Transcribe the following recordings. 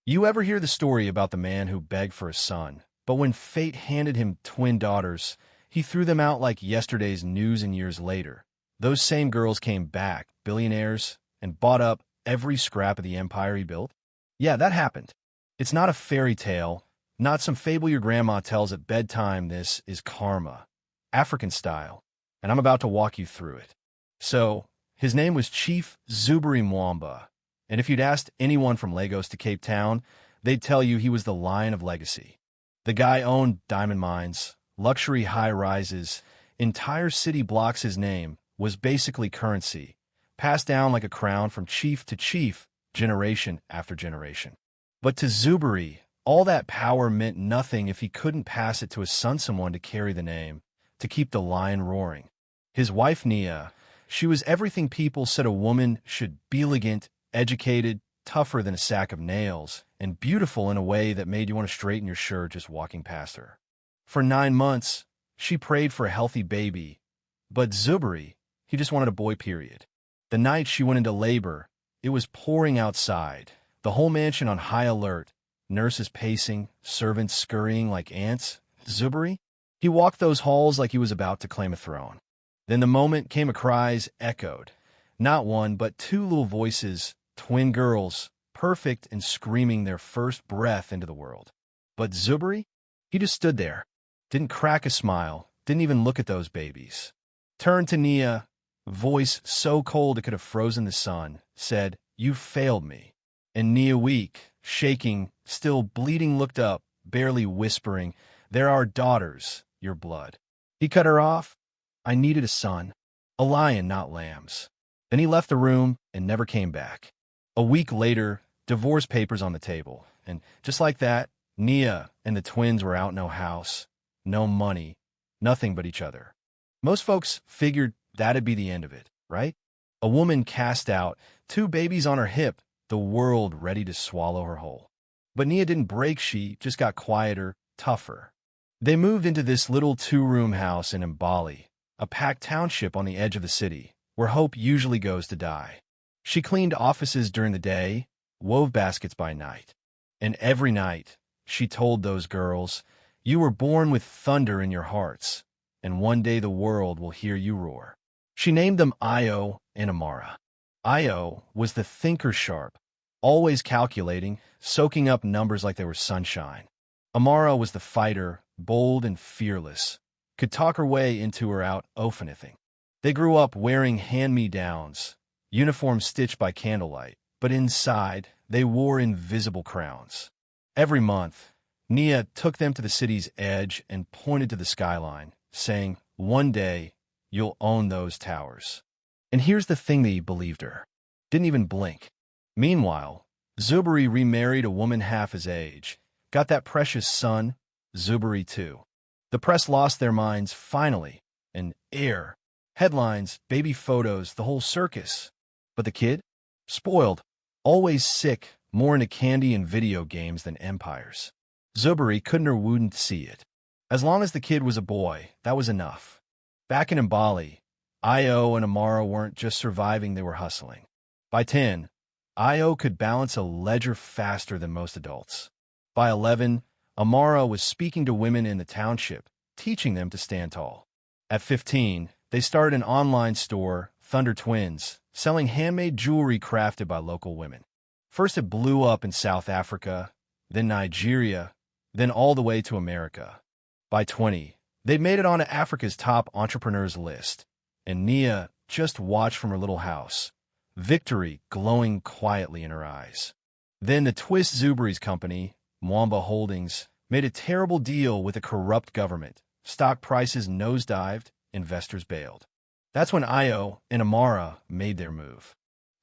You ever hear the story about the man who begged for a son, but when fate handed him twin daughters, he threw them out like yesterday's news and years later? Those same girls came back, billionaires, and bought up every scrap of the empire he built? Yeah, that happened. It's not a fairy tale, not some fable your grandma tells at bedtime. This is karma, African style, and I'm about to walk you through it. So, his name was Chief Zuberi Mwamba, and if you'd asked anyone from Lagos to Cape Town, they'd tell you he was the Lion of Legacy. The guy owned diamond mines, luxury high-rises, entire city blocks. His name was basically currency, passed down like a crown from chief to chief, generation after generation. But to Zuberi, all that power meant nothing if he couldn't pass it to his son, someone to carry the name, to keep the lion roaring. His wife, Nia, she was everything people said a woman should be: elegant, educated, tougher than a sack of nails, and beautiful in a way that made you want to straighten your shirt just walking past her. For 9 months, she prayed for a healthy baby, but Zuberi, he just wanted a boy, period. The night she went into labor, it was pouring outside, the whole mansion on high alert, nurses pacing, servants scurrying like ants. Zuberi? He walked those halls like he was about to claim a throne. Then the moment came. A cries echoed. Not one, but two little voices, twin girls, perfect and screaming their first breath into the world. But Zuberi? He just stood there, didn't crack a smile, didn't even look at those babies. Turned to Nia, voice so cold it could have frozen the sun, said, "You failed me." And Nia, weak, shaking, still bleeding, looked up, barely whispering, "There are daughters, your blood." He cut her off. "I needed a son, a lion, not lambs." Then he left the room and never came back. A week later, divorce papers on the table, and just like that, Nia and the twins were out. No house, no money, nothing but each other. Most folks figured that'd be the end of it, right? A woman cast out, 2 babies on her hip, the world ready to swallow her whole. But Nia didn't break. She just got quieter, tougher. They moved into this little 2-room house in Mbali, a packed township on the edge of the city, where hope usually goes to die. She cleaned offices during the day, wove baskets by night. And every night, she told those girls, "You were born with thunder in your hearts, and one day the world will hear you roar." She named them Io and Amara. Io was the thinker, sharp, always calculating, soaking up numbers like they were sunshine. Amara was the fighter, bold and fearless, could talk her way into or out of anything. They grew up wearing hand-me-downs, uniforms stitched by candlelight, but inside, they wore invisible crowns. Every month, Nia took them to the city's edge and pointed to the skyline, saying, "One day, you'll own those towers." And here's the thing: they believed her. Didn't even blink. Meanwhile, Zuberi remarried a woman half his age, got that precious son, Zuberi too. The press lost their minds finally, and air, headlines, baby photos, the whole circus. But the kid? Spoiled, always sick, more into candy and video games than empires. Zuberi couldn't or wouldn't see it. As long as the kid was a boy, that was enough. Back in Mbali, Io and Amara weren't just surviving, they were hustling. By 10, Io could balance a ledger faster than most adults. By 11, Amara was speaking to women in the township, teaching them to stand tall. At 15, they started an online store, Thunder Twins, selling handmade jewelry crafted by local women. First it blew up in South Africa, then Nigeria, then all the way to America. By 20, they'd made it onto Africa's top entrepreneurs list, and Nia just watched from her little house, victory glowing quietly in her eyes. Then the twist: Zuberi's company, Mwamba Holdings, made a terrible deal with a corrupt government. Stock prices nosedived, investors bailed. That's when Io and Amara made their move.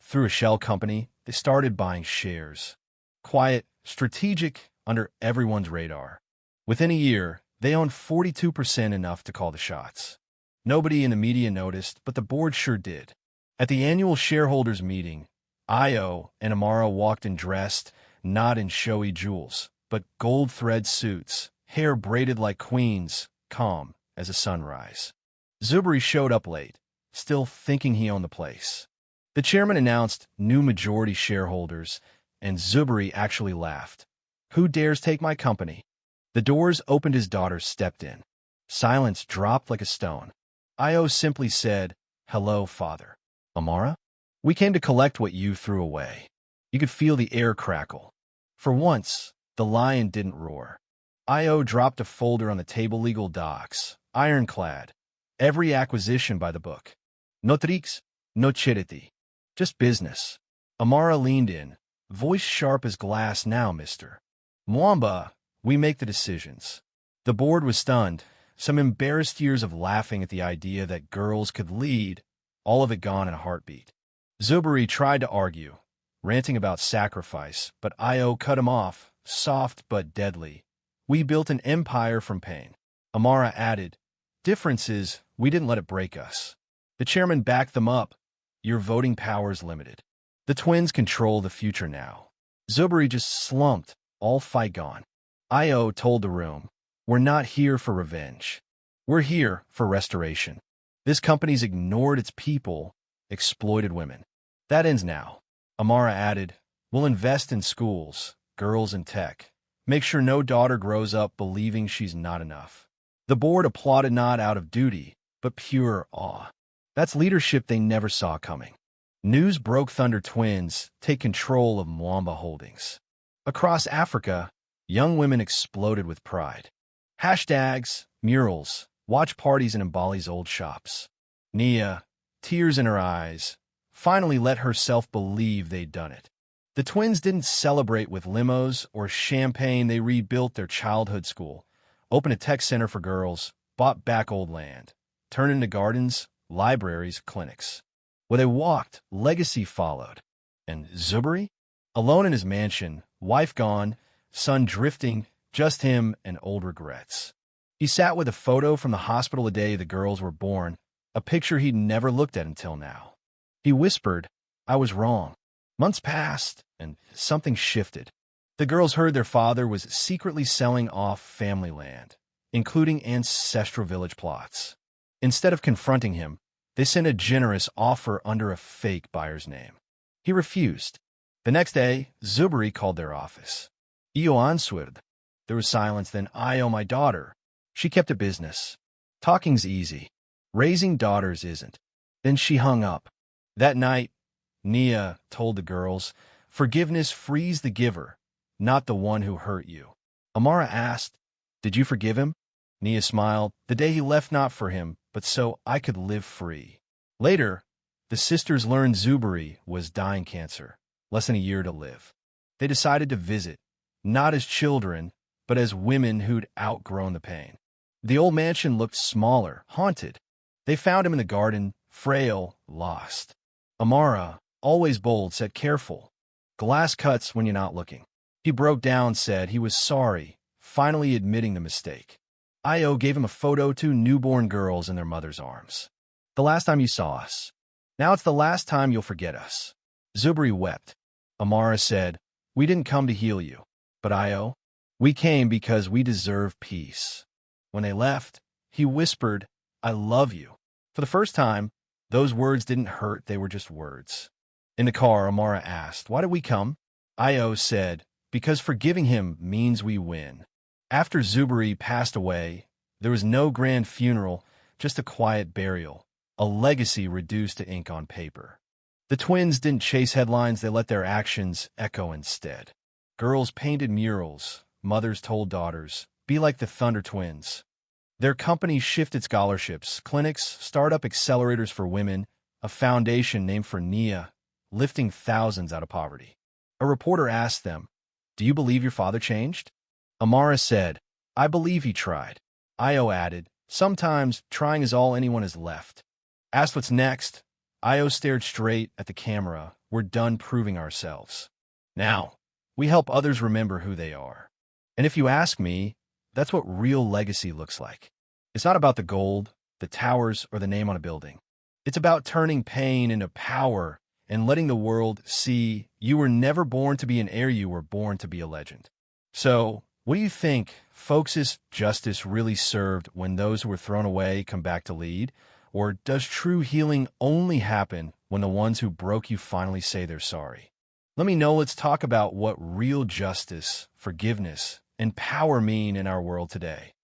Through a shell company, they started buying shares. Quiet, strategic, under everyone's radar. Within a year, they owned 42%, enough to call the shots. Nobody in the media noticed, but the board sure did. At the annual shareholders meeting, Io and Amara walked in dressed, not in showy jewels, but gold thread suits, hair braided like queens, calm as a sunrise. Zuberi showed up late, still thinking he owned the place. The chairman announced new majority shareholders, and Zuberi actually laughed. Who dares take my company? The doors opened, his daughters stepped in. Silence dropped like a stone. Io simply said, "Hello, father." "Amara? We came to collect what you threw away." You could feel the air crackle. For once, the lion didn't roar. Io dropped a folder on the table. Legal docs, ironclad. Every acquisition by the book. No tricks, no chitty. Just business. Amara leaned in, voice sharp as glass. "Now, Mr. Mwamba, we make the decisions." The board was stunned, some embarrassed years of laughing at the idea that girls could lead, all of it gone in a heartbeat. Zuberi tried to argue, ranting about sacrifice, but Io cut him off, soft but deadly. "We built an empire from pain." Amara added, "Difference is, we didn't let it break us." The chairman backed them up. "Your voting power is limited. The twins control the future now." Zuberi just slumped, all fight gone. Io told the room, "We're not here for revenge. We're here for restoration. This company's ignored its people, exploited women. That ends now." Amara added, "We'll invest in schools, girls in tech. Make sure no daughter grows up believing she's not enough." The board applauded, not out of duty, but pure awe. That's leadership they never saw coming. News broke: Thunder Twins take control of Mwamba Holdings. Across Africa, young women exploded with pride. Hashtags, murals, watch parties in Mbali's old shops. Nia, tears in her eyes, finally let herself believe they'd done it. The twins didn't celebrate with limos or champagne. They rebuilt their childhood school, opened a tech center for girls, bought back old land, turned into gardens, libraries, clinics. Where they walked, legacy followed. And Zuberi? Alone in his mansion, wife gone, son drifting, just him and old regrets. He sat with a photo from the hospital the day the girls were born, a picture he'd never looked at until now. He whispered, "I was wrong." Months passed, and something shifted. The girls heard their father was secretly selling off family land, including ancestral village plots. Instead of confronting him, they sent a generous offer under a fake buyer's name. He refused. The next day, Zuberi called their office. "Io answered." There was silence. Then, "Io, my daughter." She kept a business. "Talking's easy. Raising daughters isn't." Then she hung up. That night, Nia told the girls, "Forgiveness frees the giver, not the one who hurt you." Amara asked, "Did you forgive him?" Nia smiled. "The day he left, not for him, but so I could live free." Later, the sisters learned Zuberi was dying cancer, less than a year to live. They decided to visit, not as children, but as women who'd outgrown the pain. The old mansion looked smaller, haunted. They found him in the garden, frail, lost. Amara, always bold, said, "Careful. Glass cuts when you're not looking." He broke down, said he was sorry, finally admitting the mistake. Io gave him a photo: 2 newborn girls in their mother's arms. "The last time you saw us. Now it's the last time you'll forget us." Zuberi wept. Amara said, "We didn't come to heal you. But Io, we came because we deserve peace." When they left, he whispered, "I love you." For the first time, those words didn't hurt, they were just words. In the car, Amara asked, "Why did we come?" Io said, "Because forgiving him means we win." After Zuberi passed away, there was no grand funeral, just a quiet burial, a legacy reduced to ink on paper. The twins didn't chase headlines, they let their actions echo instead. Girls painted murals, mothers told daughters, "Be like the Thunder Twins." Their company shifted scholarships, clinics, startup accelerators for women, a foundation named for Nia, lifting thousands out of poverty. A reporter asked them, "Do you believe your father changed?" Amara said, "I believe he tried." Io added, "Sometimes trying is all anyone has left." Asked what's next, Io stared straight at the camera. "We're done proving ourselves. Now, we help others remember who they are." And if you ask me, that's what real legacy looks like. It's not about the gold, the towers, or the name on a building. It's about turning pain into power and letting the world see you were never born to be an heir, you were born to be a legend. So, what do you think? Folks, is justice really served when those who were thrown away come back to lead? Or does true healing only happen when the ones who broke you finally say they're sorry? Let me know. Let's talk about what real justice, forgiveness, and power mean in our world today.